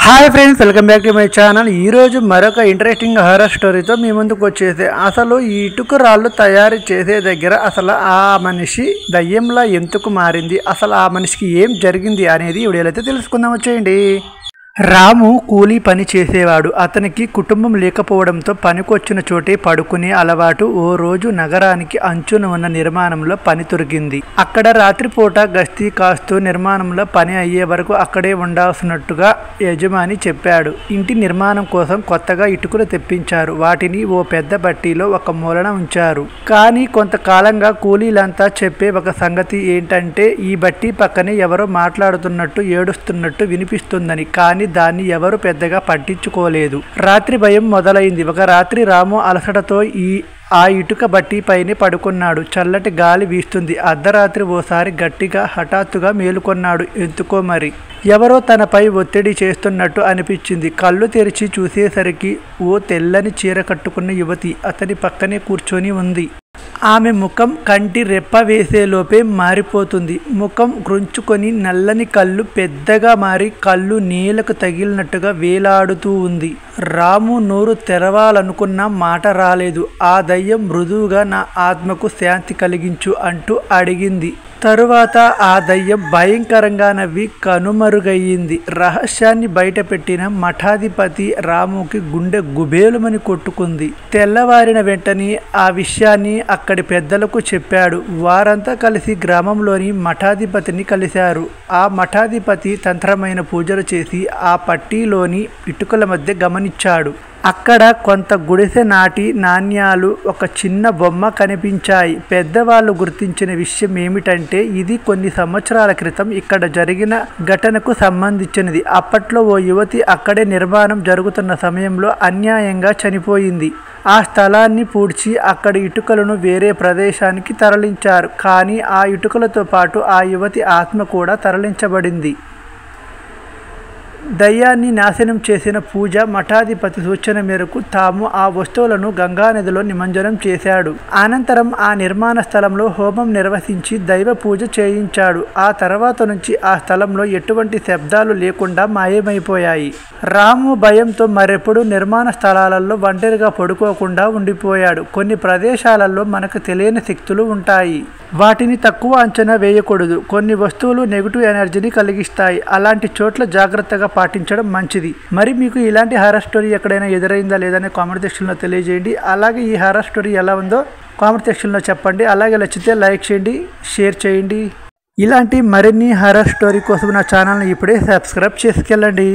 Hi friends, welcome back to my channel. ఈరోజు మరొక interesting horror స్టోరీతో మీ ముందుకు వచ్చేసి అసలు ఈ ఇటుక రాళ్ళు తయారు చేసే దగ్గర అసలు ఆ మనిషి దయ్యంలా ఎందుకు మారింది, అసలు ఆ మనిషికి ఏం జరిగింది అనేది ఈ వీడియోలో అయితే తెలుసుకుందాం. వచ్చేయండి. రాము కూలీ పని చేసేవాడు. అతనికి కుటుంబం లేకపోవడంతో పనికొచ్చిన చోటే పడుకునే అలవాటు. ఓ రోజు నగరానికి అంచున ఉన్న నిర్మాణంలో పని దొరికింది. అక్కడ రాత్రిపూట గస్తీ కాస్తూ నిర్మాణంలో పని అయ్యే వరకు అక్కడే ఉండాల్సినట్టుగా యజమాని చెప్పాడు. ఇంటి నిర్మాణం కోసం కొత్తగా ఇటుకలు తెప్పించారు. వాటిని ఓ పెద్ద బట్టీలో ఒక మూలన ఉంచారు. కానీ కొంతకాలంగా కూలీలంతా చెప్పే ఒక సంగతి ఏంటంటే ఈ బట్టీ పక్కనే ఎవరో మాట్లాడుతున్నట్టు, ఏడుస్తున్నట్టు వినిపిస్తుందని. కానీ దాన్ని ఎవరు పెద్దగా పట్టించుకోలేదు. రాత్రి భయం మొదలైంది. ఒక రాత్రి రాము అలసటతో ఆ ఇటుక బట్టి పైనే పడుకున్నాడు. చల్లటి గాలి వీస్తుంది. అర్ధరాత్రి ఓసారి గట్టిగా హఠాత్తుగా మేలుకొన్నాడు. ఎందుకో మరి ఎవరో తనపై ఒత్తిడి చేస్తున్నట్టు అనిపించింది. కళ్ళు తెరిచి చూసేసరికి ఓ తెల్లని చీర కట్టుకున్న యువతి అతని పక్కనే కూర్చొని ఉంది. ఆమె ముఖం కంటి రెప్ప వేసేలోపే మారిపోతుంది. ముఖం గ్రుంచుకొని నల్లని కళ్ళు పెద్దగా మారి కళ్ళు నేలకు తగిలినట్టుగా వేలాడుతూ ఉంది. రాము నోరు తెరవాలనుకున్న మాట రాలేదు. ఆ దయ్యం మృదువుగా నా ఆత్మకు శాంతి కలిగించు అంటూ అడిగింది. తరువాత ఆ దయ్యం భయంకరంగా నవ్వి కనుమరుగయ్యింది. రహస్యాన్ని బయటపెట్టిన మఠాధిపతి రాముకి గుండె గుబేలుమని కొట్టుకుంది. తెల్లవారిన వెంటనే ఆ విషయాన్ని అక్కడి పెద్దలకు చెప్పాడు. వారంతా కలిసి గ్రామంలోని మఠాధిపతిని కలిశారు. ఆ మఠాధిపతి తంత్రమైన పూజలు చేసి ఆ పట్టీలోని ఇటుకల మధ్య గమనించాడు. అక్కడ కొంత గుడిసె నాటి నాణ్యాలు, ఒక చిన్న బొమ్మ కనిపించాయి. పెద్దవాళ్ళు గుర్తించిన విషయం ఏమిటంటే ఇది కొన్ని సంవత్సరాల క్రితం ఇక్కడ జరిగిన ఘటనకు సంబంధించినది. అప్పట్లో ఓ యువతి అక్కడే నిర్మాణం జరుగుతున్న సమయంలో అన్యాయంగా చనిపోయింది. ఆ స్థలాన్ని పూడ్చి అక్కడి ఇటుకలను వేరే ప్రదేశానికి తరలించారు. కానీ ఆ ఇటుకలతో పాటు ఆ యువతి ఆత్మ కూడా తరలించబడింది. దయ్యాన్ని నాశనం చేసిన పూజ మఠాధిపతి సూచన మేరకు తాము ఆ వస్తువులను గంగానదిలో నిమజ్జనం చేశాడు. అనంతరం ఆ నిర్మాణ స్థలంలో హోమం నిర్వహించి దైవ పూజ చేయించాడు. ఆ తర్వాత నుంచి ఆ స్థలంలో ఎటువంటి శబ్దాలు లేకుండా మాయమైపోయాయి. రాము భయంతో మరెప్పుడు నిర్మాణ స్థలాలలో ఒంటరిగా పడుకోకుండా ఉండిపోయాడు. కొన్ని ప్రదేశాలలో మనకు తెలియని శక్తులు ఉంటాయి. వాటిని తక్కువ అంచనా వేయకూడదు. కొన్ని వస్తువులు నెగిటివ్ ఎనర్జీని కలిగిస్తాయి. అలాంటి చోట్ల జాగ్రత్తగా పాటించడం మంచిది. మరి మీకు ఇలాంటి హారర్ స్టోరీ ఎక్కడైనా ఎదురైందా లేదని కామెంట్ సెక్షన్లో తెలియజేయండి. అలాగే ఈ హారర్ స్టోరీ ఎలా ఉందో కామెంట్ సెక్షన్లో చెప్పండి. అలాగే నచ్చితే లైక్ చేయండి, షేర్ చేయండి. ఇలాంటి మరిన్ని హారర్ స్టోరీ కోసం నా ఛానల్ని ఇప్పుడే సబ్స్క్రైబ్ చేసుకెళ్ళండి.